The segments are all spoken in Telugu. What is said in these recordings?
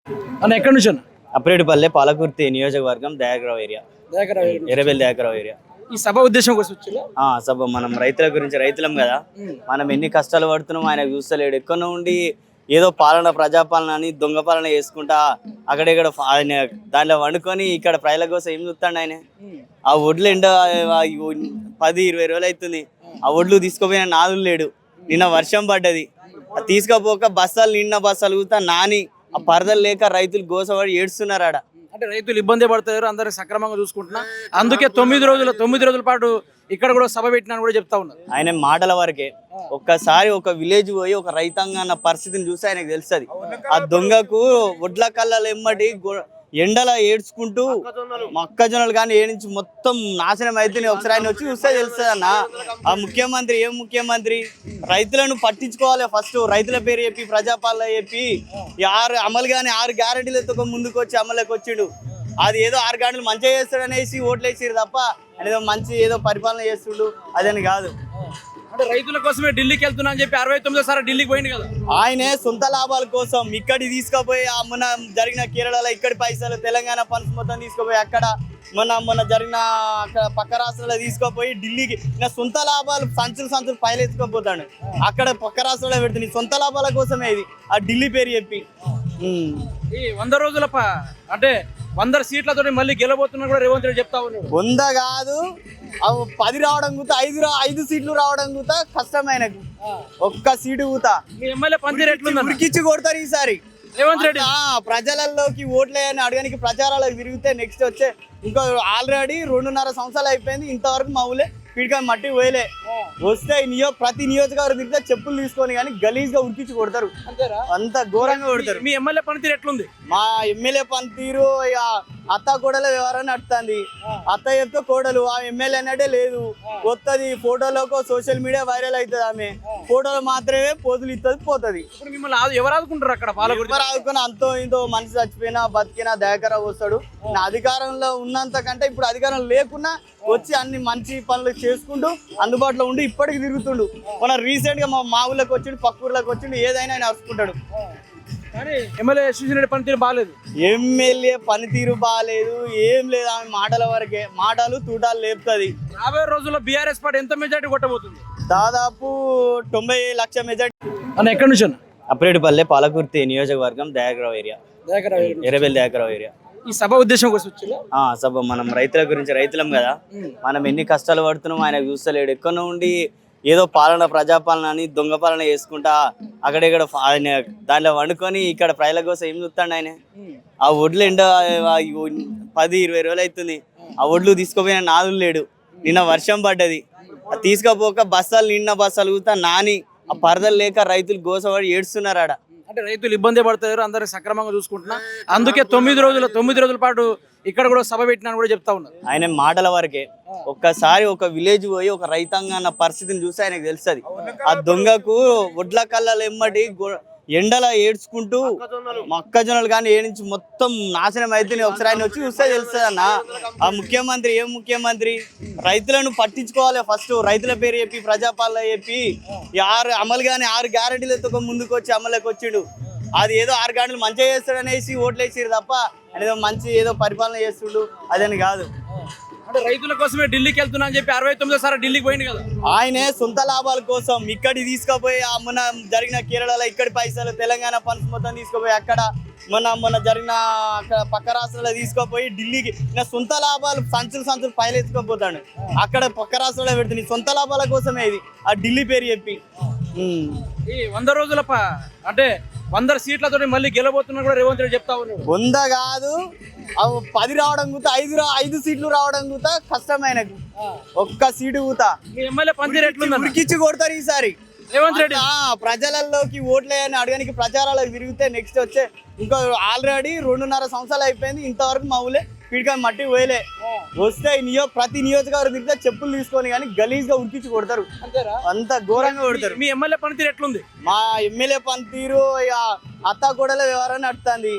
అన్న ఎక్కడి నుంచి అన్న? అప్రేటిపల్లె పాలకుర్తి నియోజకవర్గం దయాకరావు ఏరియా, ఎర్రబెల్లి దయాకరావు ఏరియా. ఈ సభ ఉద్దేశం కోసం వచ్చిందా? సభ మనం రైతుల గురించి, రైతులం కదా, మనం ఎన్ని కష్టాలు పడుతున్నాం ఆయన చూస్తలేడు. ఎక్కడో ఉండి ఏదో పాలన, ప్రజాపాలన అని దొంగ పాలన చేసుకుంటా అక్కడెక్కడ ఆయన దాంట్లో వండుకొని ఇక్కడ ప్రజల కోసం ఏం చూస్తాడు ఆయన. ఆ ఒడ్లు ఎండ 10-20 రోజులు అవుతుంది. ఆ ఒడ్లు తీసుకుపోయిన నాదులు లేడు. నిన్న వర్షం పడ్డది, తీసుకపోక బస్తాలు నిండిన బస్తాలు కూతా నాని ఆ పరదలు లేక రైతులు గోసపడి ఏడుస్తున్నారు ఆడ. అంటే రైతులు ఇబ్బంది పడతారు, అందరికి సక్రమంగా చూసుకుంటున్నా, అందుకే 9 రోజుల పాటు ఇక్కడ కూడా సభ పెట్టినా కూడా చెప్తా ఉన్నారు. ఆయన మాటల వరకే. ఒక్కసారి ఒక విలేజ్ పోయి ఒక రైతాంగ అన్న పరిస్థితిని చూస్తే ఆయనకు తెలుస్తుంది. ఆ దొంగకు ఒడ్ల కళ్ళలు ఎమ్మటి ఎండల ఏడ్చుకుంటూ మొక్కజొన్నలు కానీ ఏడించి మొత్తం నాశనం అయితే ఒకసారి ఆయన వచ్చి చూస్తే తెలుస్తుంది అన్న. ఆ ముఖ్యమంత్రి ఏం ముఖ్యమంత్రి, రైతులను పట్టించుకోవాలి. ఫస్ట్ రైతుల పేరు చెప్పి, ప్రజాపాలన చెప్పి, అమలు కానీ 6 గ్యారెంటీలతో ముందుకు వచ్చి అమలుకి వచ్చిండు. అది ఏదో 6 గ్యారెంటీలు మంచిగా చేస్తాడు అనేసి ఓట్లు వేసిరు తప్ప ఏదో మంచి ఏదో పరిపాలన చేస్తుండు అదని కాదు. అంటే రైతుల కోసమే ఢిల్లీకి వెళ్తున్నా అని చెప్పి 69సారి ఢిల్లీకి పోయింది కదా. ఆయనే సొంత లాభాల కోసం ఇక్కడి తీసుకుపోయి మొన్న జరిగిన కేరళలో ఇక్కడి పైసలు, తెలంగాణ ఫండ్స్ మొత్తం తీసుకుపోయి అక్కడ మొన్న జరిగిన పక్క రాష్ట్రాల్లో తీసుకుపోయి ఢిల్లీకి సొంత లాభాలు సంచులు పైలు ఎత్తుకోపోతాడు. అక్కడ పక్క రాష్ట్రంలో పెడుతుంది సొంత లాభాల కోసమే ఇది ఆ ఢిల్లీ పేరు చెప్పి. ఈ 100 రోజుల అంటే 100 సీట్లతో మళ్ళీ గెలబోతున్నా కూడా రేవంత్ రెడ్డి చెప్తా ఉన్నాడు. 100 కాదు, 10 రావడం కూతా, 5 సీట్లు రావడం కూతా కష్టమైన. ఒక్క సీటు కూతా ఎమ్మెల్యే పనితీరు ఎట్లుంది? ఉరికిచ్చి కొడతారు ఈసారి రేవంత్ రెడ్డి. ప్రజలలోకి ఓట్లేయని అడగడానికి ప్రచారాలకు తిరిగితే నెక్స్ట్ వచ్చే ఇంకో ఆల్రెడీ 2.5 సంవత్సరాలు అయిపోయింది, ఇంతవరకు మా ఊళ్ళే పీడికా మట్టి పోయలే. వస్తే ప్రతి నియోజకవర్గం తిరిగితే చెప్పులు తీసుకొని కానీ గలీజ్ గా ఉరికించి కొడతారు. అంత ఘోరంగా కొడతారు. మీ ఎమ్మెల్యే పనితీరు ఎట్లుంది? మా ఎమ్మెల్యే పనితీరు అత్త కోడల వ్యవహారం నడుతుంది. అత్త చెప్తే కోడలు, ఆ ఎమ్మెల్యే అన్నట్టే లేదు. కొత్తది ఫోటోలకు సోషల్ మీడియా వైరల్ అవుతుంది. ఆమె ఫోటోలు మాత్రమే పోజులు ఇస్తుంది, పోతుంది. ఇప్పుడు మిమ్మల్ని ఎవరు ఆదుకుంటారు అక్కడ? ఎవరు ఆదుకుని అంతో ఇంతో మనిషి చచ్చిపోయినా బతికినా దయాకరావు వస్తాడు. అధికారంలో ఉన్నంత కంటే ఇప్పుడు అధికారం లేకున్నా వచ్చి అన్ని మంచి పనులు చేసుకుంటూ అందుబాటులో ఉండి ఇప్పటికి తిరుగుతుండు. మన రీసెంట్ గా మా ఊళ్ళకి వచ్చిండు, పక్క ఊర్లోకి వచ్చిండు, ఏదైనా ఆయన వస్తుంటాడు. కానీ ఎమ్మెల్యే చూసిన పనితీరు బాగాలేదు. ఎమ్మెల్యే పనితీరు బాగాలేదు, ఏం లేదు. ఆమె మాటల వరకే, మాటలు తూటాలు లేపుతుంది. రాబోయే రోజుల్లో బీఆర్ఎస్ పార్టీ ఎంత మెజార్టీ కొట్టబోతుంది? దాదాపు 90 లక్షల మెజార్టీ. అన్న ఎక్కడి నుంచి అన్న? అప్రేటిపల్లె పాలకుర్తి నియోజకవర్గం దయాకరావు ఏరియా, ఎర్రబెల్లి దయాకరావు ఏరియా. ఈ సభ ఉద్దేశం కోసం వచ్చిందా? సభ మనం రైతుల గురించి, రైతులం కదా, మనం ఎన్ని కష్టాలు పడుతున్నాం ఆయన చూస్తలేడు. ఎక్కడో ఉండి ఏదో పాలన, ప్రజాపాలన అని దొంగ పాలన చేసుకుంటా అక్కడెక్కడ ఆయన దాంట్లో వండుకొని ఇక్కడ ప్రజల కోసం ఏం చూస్తాడు ఆయన. ఆ ఒడ్లు ఎండ 10-20 రోజులు అవుతుంది. ఆ ఒడ్లు తీసుకుపోయిన నాదులు లేడు. నిన్న వర్షం పడ్డది, తీసుకపోక బస్తాలు నిండిన బస్తాలు కూతా నాని ఆ పరదలు లేక రైతులు గోసపడి ఏడుస్తున్నారు ఆడ. అంటే రైతులు ఇబ్బంది పడతారు, అందరికి సక్రమంగా చూసుకుంటున్నా, అందుకే 9 రోజుల పాటు ఇక్కడ కూడా సభ పెట్టినా కూడా చెప్తా ఉన్నారు. ఆయన మాటల వరకే. ఒక్కసారి ఒక విలేజ్ పోయి ఒక రైతాంగ అన్న పరిస్థితిని చూస్తే ఆయనకు తెలుస్తుంది. ఆ దొంగకు ఒడ్ల కళ్ళలు ఎమ్మటి ఎండల ఏడ్చుకుంటూ మొక్కజొన్నలు కానీ ఏడించి మొత్తం నాశనం అయితే ఒకసారి ఆయన వచ్చి చూస్తే తెలుస్తుంది అన్న. ఆ ముఖ్యమంత్రి ఏం ముఖ్యమంత్రి, రైతులను పట్టించుకోవాలి. ఫస్ట్ రైతుల పేరు చెప్పి, ప్రజాపాలన చెప్పి, అమలు కానీ 6 గ్యారెంటీలతో ముందుకు వచ్చి అమలుకి వచ్చిండు. అది ఏదో 6 గ్యారెంటీలు మంచిగా చేస్తాడు అనేసి ఓట్లు వేసిరు తప్ప ఏదో మంచి ఏదో పరిపాలన చేస్తుండు అదని కాదు. అంటే రైతుల కోసమే ఢిల్లీకి వెళ్తున్నా అని చెప్పి 69సారి ఢిల్లీకి పోయింది కదా. ఆయనే సొంత లాభాల కోసం ఇక్కడి తీసుకుపోయి మొన్న జరిగిన కేరళలో ఇక్కడి పైసలు, తెలంగాణ ఫండ్స్ మొత్తం తీసుకుపోయి అక్కడ మొన్న జరిగిన పక్క రాష్ట్రాల్లో తీసుకుపోయి ఢిల్లీకి సొంత లాభాలు సంచులు పైలు ఎత్తుకోపోతాడు. అక్కడ పక్క రాష్ట్రాల్లో పెడుతుంది సొంత లాభాల కోసమే ఇది ఆ ఢిల్లీ పేరు చెప్పి. ఈ 100 రోజుల అంటే 100 సీట్లతో మళ్ళీ గెలబోతున్నా కూడా రేవంత్ రెడ్డి చెప్తా ఉన్నాడు. 100 కాదు, 10 రావడం కూతా, 5 సీట్లు రావడం కూతా కష్టమైన. ఒక్క సీటు కూతా ఎమ్మెల్యే పనితీరు ఎట్లుంది? ఉరికిచ్చి కొడతారు ఈసారి రేవంత్ రెడ్డి. ప్రజలలోకి ఓట్లేయని అడగడానికి ప్రచారాలకు తిరిగితే నెక్స్ట్ వచ్చే ఇంకో ఆల్రెడీ 2.5 సంవత్సరాలు అయిపోయింది, ఇంతవరకు మా ఊళ్ళే పీడికా మట్టి పోయలే. వస్తే ప్రతి నియోజకవర్గం తిరిగితే చెప్పులు తీసుకొని కానీ గలీజ్ గా ఉరికించి కొడతారు. అంత ఘోరంగా కొడతారు. మీ ఎమ్మెల్యే పనితీరు ఎట్లుంది? మా ఎమ్మెల్యే పనితీరు అత్త కోడల వ్యవహారం నడుస్తుంది.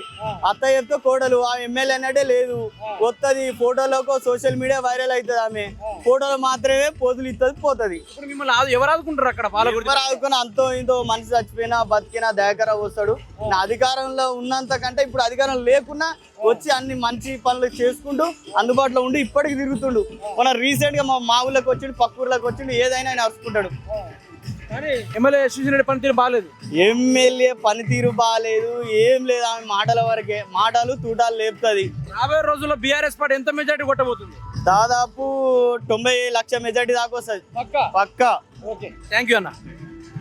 అత్త చెప్తే కోడలు ఆ ఎమ్మెల్యే అన్నట్టే లేదు, వస్తుంది ఫోటోలోకి సోషల్ మీడియా వైరల్ అవుతుంది, ఆమె ఫోటోలు మాత్రమే పోతులు ఇస్తుంది పోతుంది. ఇప్పుడు మిమ్మల్ని ఎవరు ఆదుకుంటారు అక్కడ పాలకుడు? ఆదుకుని అంతో ఇంతో మనిషి చచ్చిపోయినా బతికినా దయాకర వస్తాడు. నా అధికారంలో ఉన్నంత కంటే ఇప్పుడు అధికారం లేకున్నా వచ్చి అన్ని మంచి పనులు చేసుకుంటూ అందుబాటులో ఉండి ఇప్పటికి తిరుగుతుండు. మన రీసెంట్ గా మా ఊళ్ళకి వచ్చిండు, పక్క ఊర్లోకి వచ్చిండు, ఏదైనా ఆయన అరుచుకుంటాడు. కానీ ఎమ్మెల్యే చూసిన పనితీరు బాగాలేదు. ఎమ్మెల్యే పనితీరు బాగాలేదు, ఏం లేదు. ఆమె మాటల వరకే, మాటలు తూటాలు లేపుతుంది. రాబోయే రోజుల్లో బీఆర్ఎస్ పార్టీ ఎంత మెజార్టీ కొట్టబోతుంది? దాదాపు 90 లక్షల మెజార్టీ దాకా వస్తుంది పక్కా. ఓకే, థ్యాంక్ యూ అన్న.